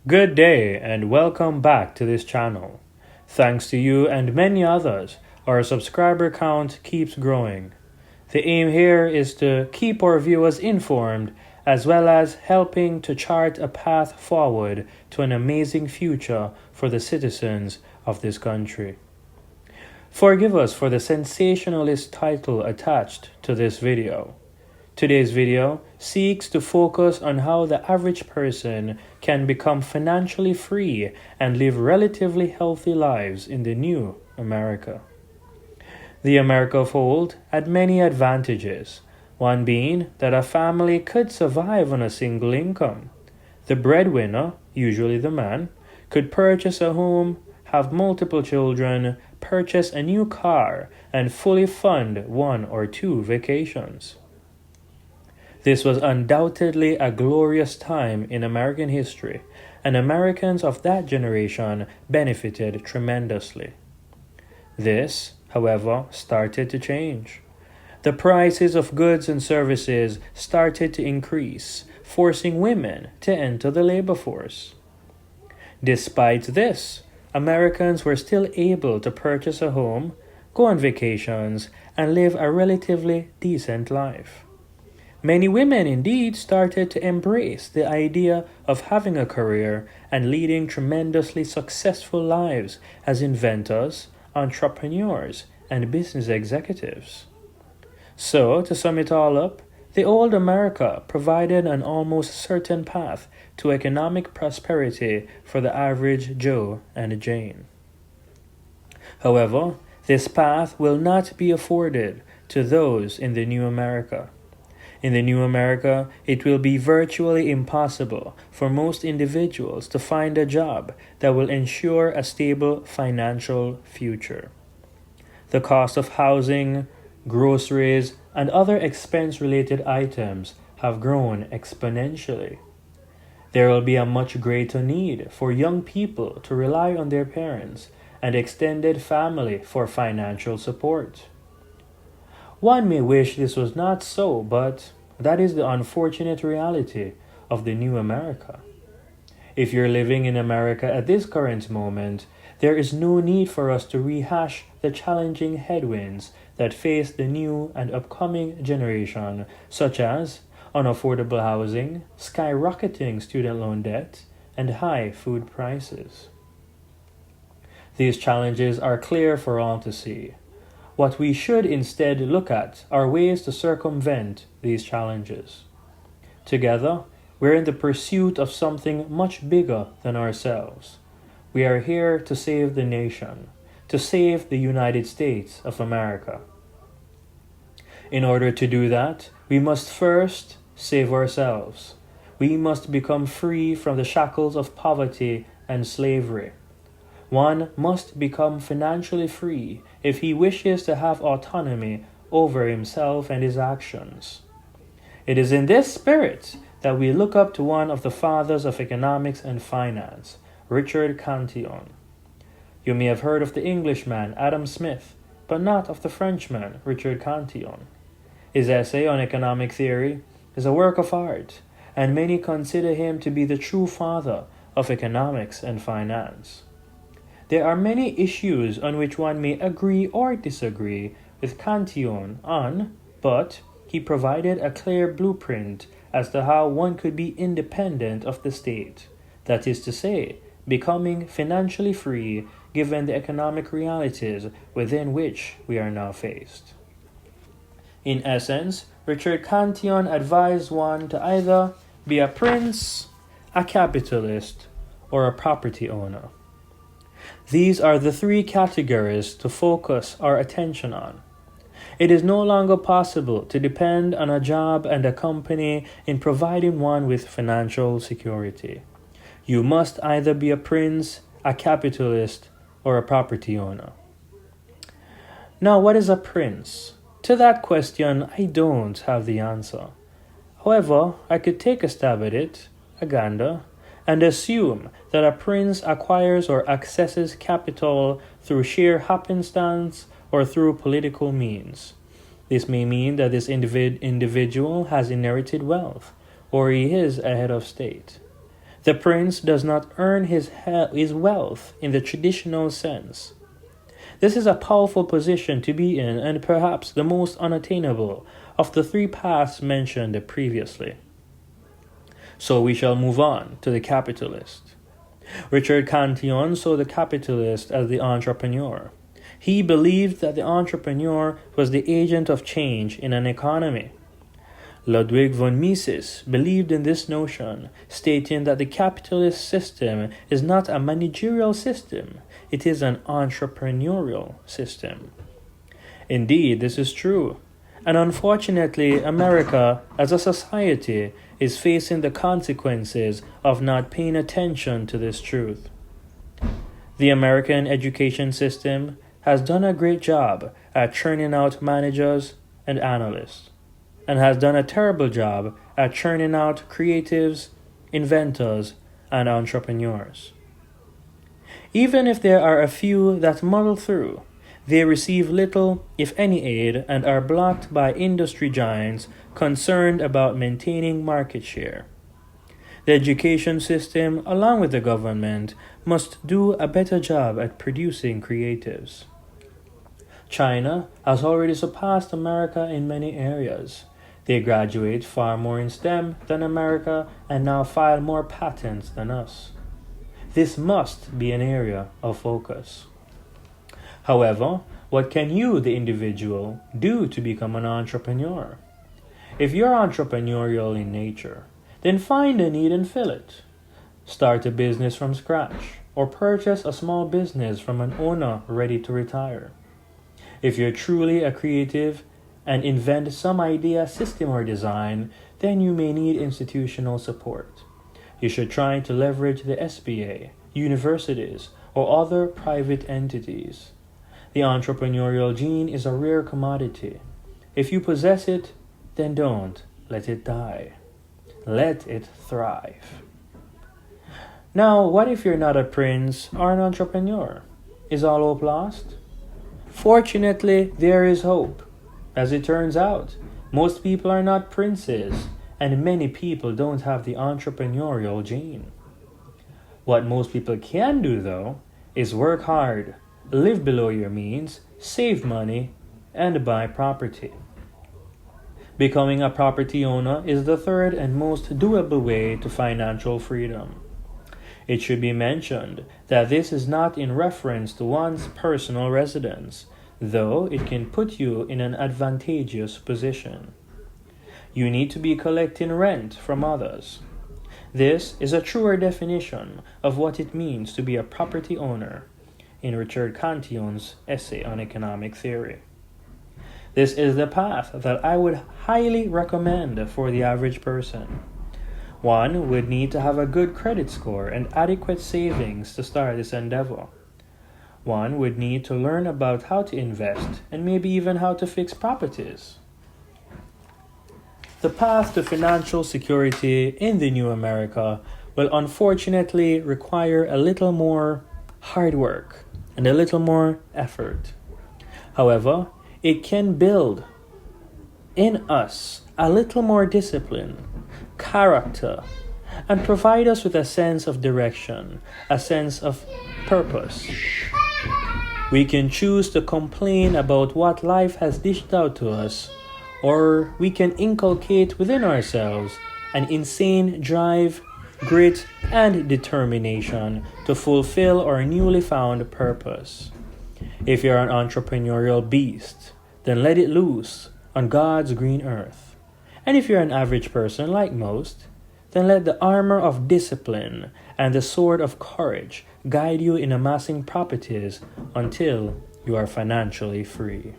Good day and welcome back to this channel. Thanks to you and many others, our subscriber count keeps growing. The aim here is to keep our viewers informed as well as helping to chart a path forward to an amazing future for the citizens of this country. Forgive us for the sensationalist title attached to this video. Today's video seeks to focus on how the average person can become financially free and live relatively healthy lives in the new America. The America of old had many advantages, one being that a family could survive on a single income. The breadwinner, usually the man, could purchase a home, have multiple children, purchase a new car, and fully fund 1 or 2 vacations. This was undoubtedly a glorious time in American history, and Americans of that generation benefited tremendously. This, however, started to change. The prices of goods and services started to increase, forcing women to enter the labor force. Despite this, Americans were still able to purchase a home, go on vacations, and live a relatively decent life. Many women indeed started to embrace the idea of having a career and leading tremendously successful lives as inventors, entrepreneurs, and business executives. So, to sum it all up, the old America provided an almost certain path to economic prosperity for the average Joe and Jane. However, this path will not be afforded to those in the new America. In the new America, it will be virtually impossible for most individuals to find a job that will ensure a stable financial future. The cost of housing, groceries, and other expense-related items have grown exponentially. There will be a much greater need for young people to rely on their parents and extended family for financial support. One may wish this was not so, but that is the unfortunate reality of the new America. If you're living in America at this current moment, there is no need for us to rehash the challenging headwinds that face the new and upcoming generation, such as unaffordable housing, skyrocketing student loan debt, and high food prices. These challenges are clear for all to see. What we should instead look at are ways to circumvent these challenges. Together, we're in the pursuit of something much bigger than ourselves. We are here to save the nation, to save the United States of America. In order to do that, we must first save ourselves. We must become free from the shackles of poverty and slavery. One must become financially free if he wishes to have autonomy over himself and his actions. It is in this spirit that we look up to one of the fathers of economics and finance, Richard Cantillon. You may have heard of the Englishman Adam Smith, but not of the Frenchman Richard Cantillon. His essay on economic theory is a work of art, and many consider him to be the true father of economics and finance. There are many issues on which one may agree or disagree with Cantillon on, but he provided a clear blueprint as to how one could be independent of the state, that is to say, becoming financially free given the economic realities within which we are now faced. In essence, Richard Cantillon advised one to either be a prince, a capitalist, or a property owner. These are the 3 categories to focus our attention on. It is no longer possible to depend on a job and a company in providing one with financial security. You must either be a prince, a capitalist, or a property owner. Now, what is a prince? To that question, I don't have the answer. However, I could take a stab at it, a gander, and assume that a prince acquires or accesses capital through sheer happenstance or through political means. This may mean that this individual has inherited wealth, or he is a head of state. The prince does not earn his wealth in the traditional sense. This is a powerful position to be in and perhaps the most unattainable of the three paths mentioned previously. So we shall move on to the capitalist. Richard Cantillon saw the capitalist as the entrepreneur. He believed that the entrepreneur was the agent of change in an economy. Ludwig von Mises believed in this notion, stating that the capitalist system is not a managerial system, it is an entrepreneurial system. Indeed, this is true. And unfortunately, America, as a society, is facing the consequences of not paying attention to this truth. The American education system has done a great job at churning out managers and analysts, and has done a terrible job at churning out creatives, inventors, and entrepreneurs. Even if there are a few that muddle through, they receive little, if any, aid and are blocked by industry giants concerned about maintaining market share. The education system, along with the government, must do a better job at producing creatives. China has already surpassed America in many areas. They graduate far more in STEM than America and now file more patents than us. This must be an area of focus. However, what can you, the individual, do to become an entrepreneur? If you're entrepreneurial in nature, then find a need and fill it. Start a business from scratch, or purchase a small business from an owner ready to retire. If you're truly a creative and invent some idea, system, or design, then you may need institutional support. You should try to leverage the SBA, universities, or other private entities. The entrepreneurial gene is a rare commodity. If you possess it, then don't let it die. Let it thrive. Now, what if you're not a prince or an entrepreneur? Is all hope lost? Fortunately, there is hope. As it turns out, most people are not princes, and many people don't have the entrepreneurial gene. What most people can do, though, is work hard, live below your means, save money, and buy property. Becoming a property owner is the third and most doable way to financial freedom. It should be mentioned that this is not in reference to one's personal residence, though it can put you in an advantageous position. You need to be collecting rent from others. This is a truer definition of what it means to be a property owner in Richard Cantillon's essay on economic theory. This is the path that I would highly recommend for the average person. One would need to have a good credit score and adequate savings to start this endeavor. One would need to learn about how to invest and maybe even how to fix properties. The path to financial security in the new America will unfortunately require a little more hard work and a little more effort. However, it can build in us a little more discipline, character, and provide us with a sense of direction, a sense of purpose. We can choose to complain about what life has dished out to us, or we can inculcate within ourselves an insane drive, grit, and determination to fulfill our newly found purpose. If you're an entrepreneurial beast, then let it loose on God's green earth. And if you're an average person like most, then let the armor of discipline and the sword of courage guide you in amassing properties until you are financially free.